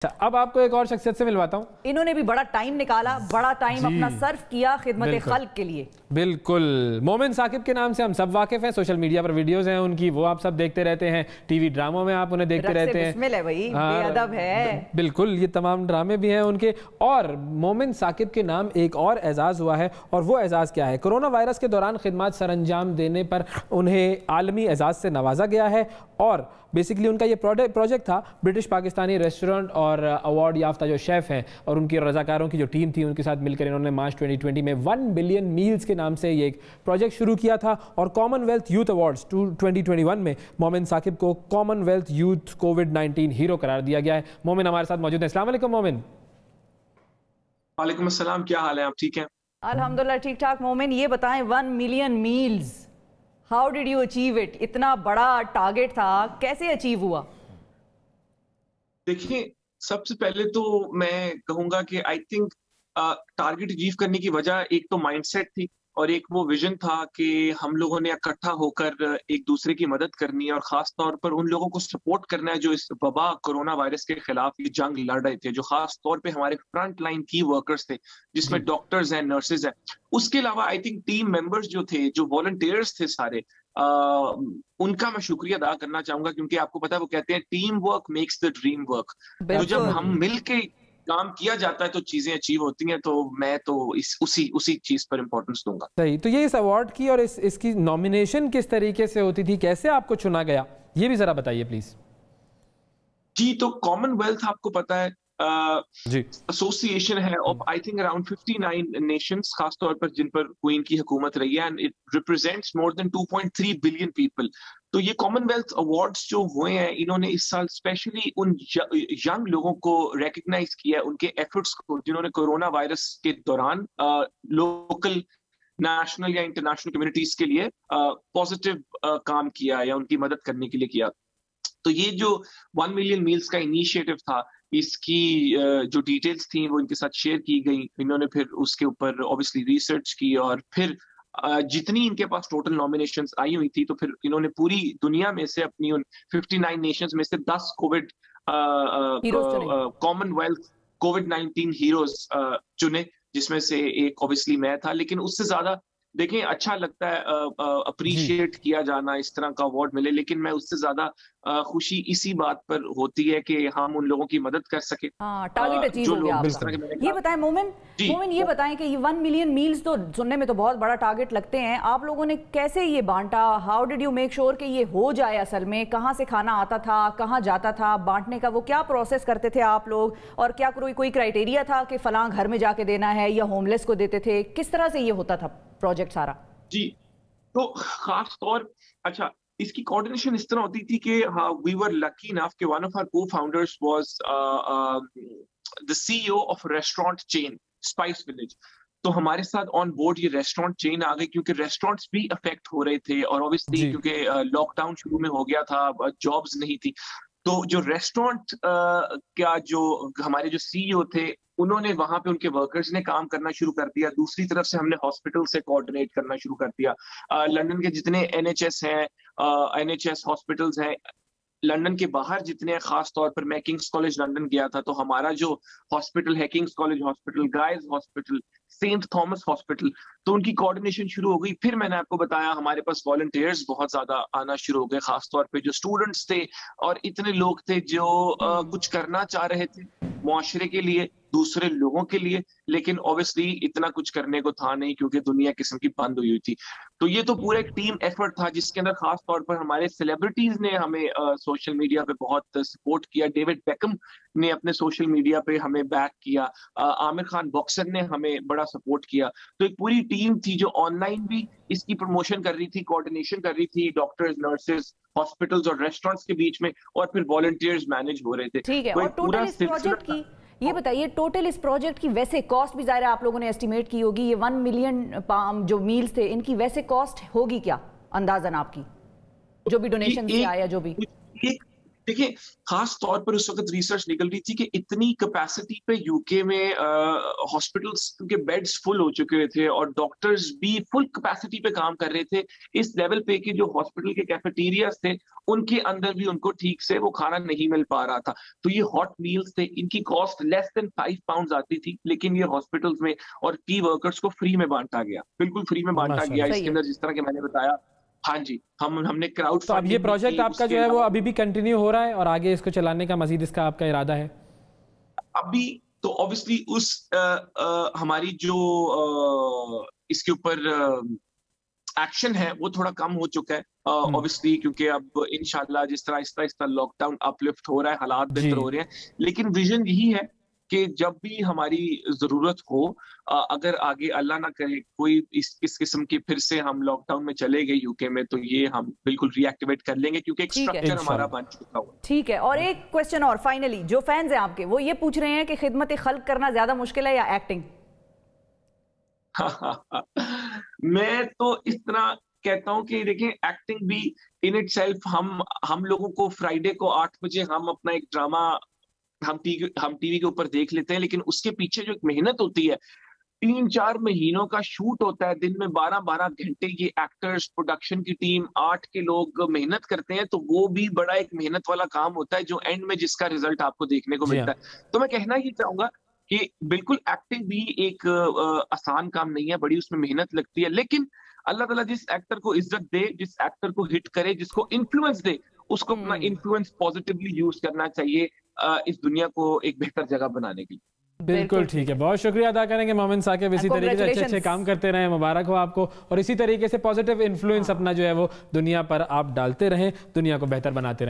अच्छा, अब आपको एक और शख्सियत से मिलवाता हूँ। इन्होंने भी बड़ा टाइम निकाला, बड़ा टाइम अपना सर्व किया खिदमत खल्क के लिए। बिल्कुल, मोमिन साकिब के नाम से हम सब वाकिफ हैं, सोशल मीडिया पर वीडियोस हैं उनकी, वो आप सब देखते रहते हैं, टीवी ड्रामों में आप उन्हें देखते रहते हैं। बिस्मिल है भाई, बेअदब है। बिल्कुल, ये तमाम ड्रामे भी हैं उनके। और मोमिन साकिब के नाम एक और एजाज़ हुआ है, और वो एजाज़ क्या है? कोरोना वायरस के दौरान खिदमत सर अंजाम देने पर उन्हें आलमी एजाज़ से नवाजा गया है। और बेसिकली उनका ये प्रोजेक्ट था, ब्रिटिश पाकिस्तानी रेस्टोरेंट और अवार्ड याफ्ता जो शेफ़ हैं और उनकी रज़ाकारों की जो टीम थी उनके साथ मिलकर इन्होंने मार्च 2020 में 1 बिलियन मील्स के नाम से ये एक प्रोजेक्ट शुरू किया था। और कॉमनवेल्थ यूथ अवार्ड्स 2021 में मोमिन साकिब को कॉमनवेल्थ यूथ कोविड-19 हीरो करार दिया गया है। मोमिन हमारे साथ मौजूद हैं। अस्सलाम वालेकुम मोमिन। वालेकुम अस्सलाम, क्या हाल है? आप ठीक हैं? अल्हम्दुलिल्लाह ठीक ठाक। मोमिन ये बताएं, 1 million meals, how did you achieve it? इतना बड़ा टारगेट था, कैसे अचीव हुआ? देखिए, सबसे पहले तो मैं कहूंगा कि आई थिंक टारगेट अचीव करने की वजह एक तो माइंडसेट थी और एक वो विजन था कि हम लोगों ने इकट्ठा होकर एक दूसरे की मदद करनी है और खास तौर पर उन लोगों को सपोर्ट करना है जो इस वबा कोरोना वायरस के खिलाफ ये जंग लड़ रहे थे, जो खास तौर पे हमारे फ्रंट लाइन की वर्कर्स थे, जिसमें डॉक्टर्स हैं, नर्सेज हैं। उसके अलावा आई थिंक टीम मेंबर्स जो थे, जो वॉलंटियर्स थे सारे, उनका मैं शुक्रिया अदा करना चाहूंगा, क्योंकि आपको पता है वो कहते हैं team work makes the dream work. तो जब हम मिलके काम किया जाता है तो चीजें अचीव होती हैं। तो मैं तो उसी चीज पर इंपॉर्टेंस दूंगा। सही। तो ये इस अवार्ड की और इसकी नॉमिनेशन किस तरीके से होती थी, कैसे आपको चुना गया, ये भी जरा बताइए प्लीज। जी, तो कॉमनवेल्थ आपको पता है जी, एसोसिएशन है of I think around 59 Nations, खासतौर पर जिन पर क्वीन की हुकूमत रही है, and it represents more than 2.3 billion people. तो ये कॉमनवेल्थ अवार्ड्स जो हुए हैं, इन्होंने इस साल स्पेशली उन यंग लोगों को रिकग्नाइज किया, उनके एफर्ट्स को, जिन्होंने कोरोना वायरस के दौरान लोकल, नेशनल या इंटरनेशनल कम्युनिटीज के लिए पॉजिटिव काम किया या उनकी मदद करने के लिए किया। तो ये जो 1 मिलियन मील्स का इनिशिएटिव था, इसकी जो डिटेल्स थी वो इनके साथ शेयर की गई। इन्होंने फिर उसके ऊपर ऑब्वियसली रिसर्च की और फिर जितनी इनके पास टोटल नॉमिनेशंस आई हुई थी, तो फिर इन्होंने पूरी दुनिया में से अपनी उन 59 नेशंस में से 10 कोविड कॉमनवेल्थ कोविड-19 हीरोज चुने, जिसमें से एक ऑब्वियसली मैं था। लेकिन उससे ज्यादा देखें, अच्छा लगता है अप्रिशिएट किया जाना, इस तरह का अवार्ड मिले, लेकिन मैं उससे ज्यादा खुशी इसी बात पर होती है कि हम उन लोगों की मदद कर सके। टारगेट अचीव हो गया आपका। ये बताएं मोमिन, ये बताएं कि ये 1 मिलियन मील्स तो सुनने में तो बहुत बड़ा टारगेट लगते हैं, आप लोगों ने कैसे ये बांटा? How did you make sure कि ये हो जाए? असल में कहाँ से खाना आता था, कहाँ जाता था बांटने का, वो क्या प्रोसेस करते थे आप लोग? और क्या कोई क्राइटेरिया था कि फलां घर में जाके देना है या होमलेस को देते थे? किस तरह से ये होता था प्रोजेक्ट सारा? जी, तो खास तौर, अच्छा, इसकी कोऑर्डिनेशन इस तरह होती थी कि वी वर लकी इनफ कि one of our co-founders was the CEO of restaurant chain Spice Village. तो हमारे साथ ऑन बोर्ड ये रेस्टोरेंट चेन आ गई, क्योंकि रेस्टोरेंट्स भी अफेक्ट हो रहे थे और ऑब्वियसली क्योंकि लॉकडाउन शुरू में हो गया था, जॉब्स नहीं थी। तो जो रेस्टोरेंट का जो हमारे जो सीईओ थे, उन्होंने वहां पे उनके वर्कर्स ने काम करना शुरू कर दिया। दूसरी तरफ से हमने हॉस्पिटल से कोऑर्डिनेट करना शुरू कर दिया। लंदन के जितने एनएचएस हैं, एनएचएस हॉस्पिटल्स हैं, लंदन के बाहर जितने, खास तौर पर मैं किंग्स कॉलेज लंदन गया था, तो हमारा जो हॉस्पिटल है, King's College Hospital, Guy's Hospital, Saint Thomas Hospital, तो उनकी कोऑर्डिनेशन शुरू हो गई। फिर मैंने आपको बताया हमारे पास वॉलंटियर्स बहुत ज्यादा आना शुरू हो गए, खास तौर पे जो स्टूडेंट्स थे और इतने लोग थे जो कुछ करना चाह रहे थे मुआशरे के लिए, दूसरे लोगों के लिए, लेकिन ऑब्वियसली इतना कुछ करने को था नहीं क्योंकि दुनिया किस्म की बंद हुई थी। तो ये तो पूरा एक टीम एफर्ट था, जिसके अंदर खास तौर पर हमारे सेलिब्रिटीज ने हमें सोशल मीडिया पे बहुत सपोर्ट किया। डेविड बेकम ने अपने सोशल मीडिया पे हमें बैक किया, आमिर खान बॉक्सर ने हमें बड़ा सपोर्ट किया। तो एक पूरी टीम थी जो ऑनलाइन भी इसकी प्रमोशन कर रही थी, कोऑर्डिनेशन कर रही थी, डॉक्टर्स, नर्सेज, हॉस्पिटल्स और रेस्टोरेंट्स के बीच में, और फिर वॉलंटियर्स मैनेज हो रहे थे। ठीक है। और टोटल इस प्रोजेक्ट की, ये बताइए, टोटल इस प्रोजेक्ट की वैसे कॉस्ट भी ज़ाहिर है आप लोगों ने एस्टिमेट की होगी, ये 1 मिलियन जो मील्स थे, इनकी वैसे कॉस्ट होगी क्या अंदाजन आपकी, जो भी डोनेशन से आया, जो भी? देखिए, खास तौर पर उस वक्त रिसर्च निकल रही थी कि इतनी कैपेसिटी पे यूके में हॉस्पिटल्स के बेड्स फुल हो चुके थे और डॉक्टर्स भी फुल कैपेसिटी पे काम कर रहे थे, इस लेवल पे कि जो हॉस्पिटल के कैफेटेरियाज थे उनके अंदर भी उनको ठीक से वो खाना नहीं मिल पा रहा था। तो ये हॉट मील्स थे, इनकी कॉस्ट लेस देन 5 पाउंड आती थी, लेकिन ये हॉस्पिटल्स में और की वर्कर्स को फ्री में बांटा गया, बिल्कुल फ्री में बांटा गया। इसके अंदर जिस तरह के मैंने बताया, हाँ जी, हमने क्राउड तो अब ये प्रोजेक्ट आपका जो है वो अभी भी कंटिन्यू हो रहा है और आगे इसको चलाने का मजीद इसका आपका इरादा है? अभी तो ऑब्वियसली हमारी जो इसके ऊपर एक्शन है वो थोड़ा कम हो चुका है ऑब्वियसली, क्योंकि अब इंशाल्लाह जिस तरह आहिस्ता लॉकडाउन अपलिफ्ट हो रहा है, हालात बेहतर हो रहे हैं, लेकिन विजन यही है कि जब भी हमारी जरूरत हो, अगर आगे अल्लाह ना करे कोई इस किस्म की फिर से हम लॉकडाउन में चले गए यूके में, तो ये हम बिल्कुल रीएक्टिवेट कर लेंगे क्योंकि एक स्ट्रक्चर हमारा बन चुका हुआ। ठीक है, और एक क्वेश्चन और फाइनली, जो फैंस हैं आपके वो ये पूछ रहे हैं कि खिदमत खल्क करना ज्यादा मुश्किल है या एक्टिंग? मैं तो इस तरह कहता हूं कि देखिए, एक्टिंग भी इन इटसेल्फ, हम लोगों को फ्राइडे को 8 बजे हम अपना एक ड्रामा हम टीवी के ऊपर देख लेते हैं, लेकिन उसके पीछे जो एक मेहनत होती है, 3-4 महीनों का शूट होता है, दिन में 12-12 घंटे ये एक्टर्स, प्रोडक्शन की टीम, 8 के लोग मेहनत करते हैं, तो वो भी बड़ा एक मेहनत वाला काम होता है जो एंड में जिसका रिजल्ट आपको देखने को मिलता है। तो मैं कहना ही चाहूंगा कि बिल्कुल एक्टिंग भी एक आसान काम नहीं है, बड़ी उसमें मेहनत लगती है, लेकिन अल्लाह ताला जिस एक्टर को इज्जत दे, जिस एक्टर को हिट करे, जिसको इन्फ्लुएंस दे, उसको अपना इन्फ्लुएंस पॉजिटिवली यूज करना चाहिए इस दुनिया को एक बेहतर जगह बनाने के लिए। बिल्कुल ठीक है, बहुत शुक्रिया अदा करेंगे मोमिन साकिब, इसी तरीके से अच्छे काम करते रहें, मुबारक हो आपको, और इसी तरीके से पॉजिटिव इन्फ्लुएंस अपना जो है वो दुनिया पर आप डालते रहें, दुनिया को बेहतर बनाते रहें।